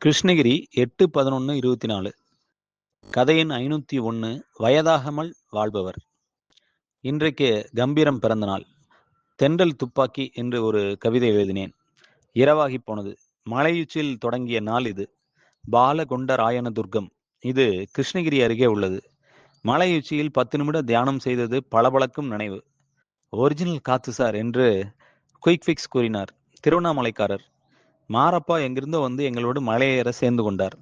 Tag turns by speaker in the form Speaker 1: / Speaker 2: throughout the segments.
Speaker 1: கிருஷ்ணகிரி 8/11/24 கதை எண் 501 வயதாகாமல் வாழ்பவர். இன்றைக்கு கம்பீரம் பிறந்த நாள். தென்றல் துப்பாக்கி என்று ஒரு கவிதை எழுதினேன். இரவாகிப் போனது. மலையுச்சியில் தொடங்கிய நாள் இது. பாலகொண்டராயன துர்க்கம். இது கிருஷ்ணகிரி அருகே உள்ளது. மலையுச்சியில் 10 நிமிட தியானம் செய்தது பளபளக்கும் நினைவு. ஒரிஜினல் காத்து சார் என்று குயிக் ஃபிக்ஸ் கூறினார் திருவண்ணாமலைக்காரர். மாரப்பா எங்கிருந்தோ வந்து எங்களோடு மலையேற சேர்ந்து கொண்டார்.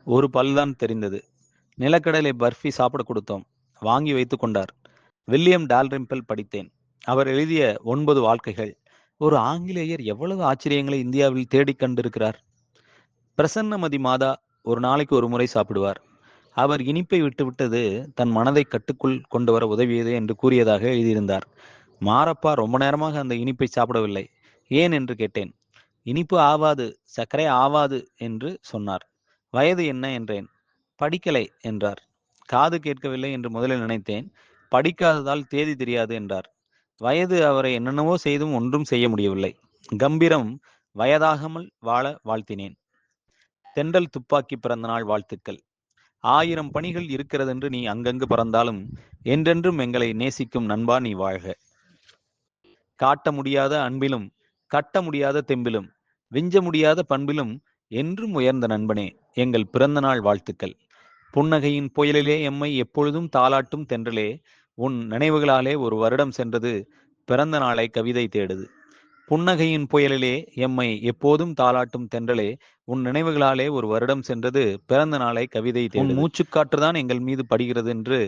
Speaker 1: ஒரு பல்தான் தெரிந்தது. நிலக்கடலை பர்ஃபி சாப்பிட கொடுத்தோம். வாங்கி வைத்துக் கொண்டார். வில்லியம் டால்ரிம்பிள் படித்தேன். அவர் எழுதிய 9 வாழ்க்கைகள். ஒரு ஆங்கிலேயர் எவ்வளவு ஆச்சரியங்களை இந்தியாவில் தேடிக் கண்டிருக்கிறார். பிரசன்னமதி மாதா ஒரு நாளைக்கு ஒரு முறை சாப்பிடுவார். அவர் இனிப்பை விட்டுவிட்டது தன் மனதை கட்டுக்குள் கொண்டு வர உதவியது என்று கூறியதாக எழுதியிருந்தார். மாரப்பா ரொம்ப நேரமாக அந்த இனிப்பை சாப்பிடவில்லை. ஏன் என்று கேட்டேன். இனிப்பு ஆவாது, சர்க்கரை ஆவாது என்று சொன்னார். வயது என்ன என்றேன். படிக்கலை என்றார். காது கேட்கவில்லை என்று முதலில் நினைத்தேன். படிக்காததால் தேதி தெரியாது என்றார். வயது அவரை என்னென்னவோ செய்தும் ஒன்றும் செய்ய முடியவில்லை. கம்பீரம் வயதாகாமல் வாழ வாழ்த்தினேன். தென்றல் துப்பாக்கி பிறந்தநாள் வாழ்த்துக்கள். 1000 பணிகள் இருக்கிறதென்று நீ அங்கங்கு பறந்தாலும் என்றென்றும் எங்களை நேசிக்கும் நண்பா நீ வாழ்க. காட்ட முடியாத அன்பிலும் கட்ட முடியாத தெம்பிலும் விஞ்ச முடியாத பண்பிலும் என்றும் உயர்ந்த நண்பனே எங்கள் பிறந்தநாள் வாழ்த்துக்கள். புன்னகையின் புயலிலே எம்மை எப்பொழுதும் தாலாட்டும் தென்றலே உன் நினைவுகளாலே ஒரு வருடம் சென்றது பிறந்த நாளை கவிதை தேடுது. புன்னகையின் புயலிலே எம்மை எப்போதும் தாலாட்டும் தென்றலே உன் நினைவுகளாலே ஒரு வருடம் சென்றது பிறந்த நாளை கவிதை தேடுது. உன் மூச்சுக்காற்றுதான் எங்கள் மீது படுகிறது என்று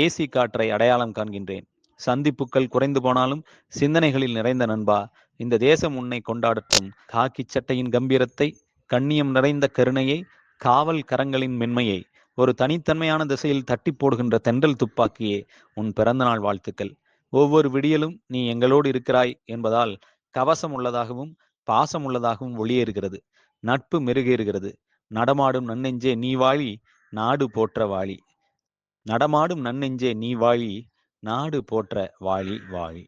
Speaker 1: ஏசி காற்றை அடையாளம் காண்கின்றேன். சந்திப்புக்கள் குறைந்து போனாலும் சிந்தனைகளில் நிறைந்த நண்பா, இந்த தேசம் உன்னை கொண்டாடட்டும். காக்கி சட்டையின் கம்பீரத்தை, கண்ணியம் நிறைந்த கருணையை, காவல் கரங்களின் மென்மையை ஒரு தனித்தன்மையான திசையில் தட்டி போடுகின்ற தென்றல் துப்பாக்கியே உன் பிறந்தநாள் வாழ்த்துக்கள். ஒவ்வொரு விடியலும் நீ எங்களோடு இருக்கிறாய் என்பதால் கவசம் உள்ளதாகவும் பாசம் உள்ளதாகவும் ஒளியேறுகிறது. நட்பு மெருகேறுகிறது. நடமாடும் நன்னெஞ்சே நீ வாழி, நாடு போற்ற வாழி. நடமாடும் நன்னெஞ்சே நீ வாழி, நாடு போற்ற வாழி வாழி.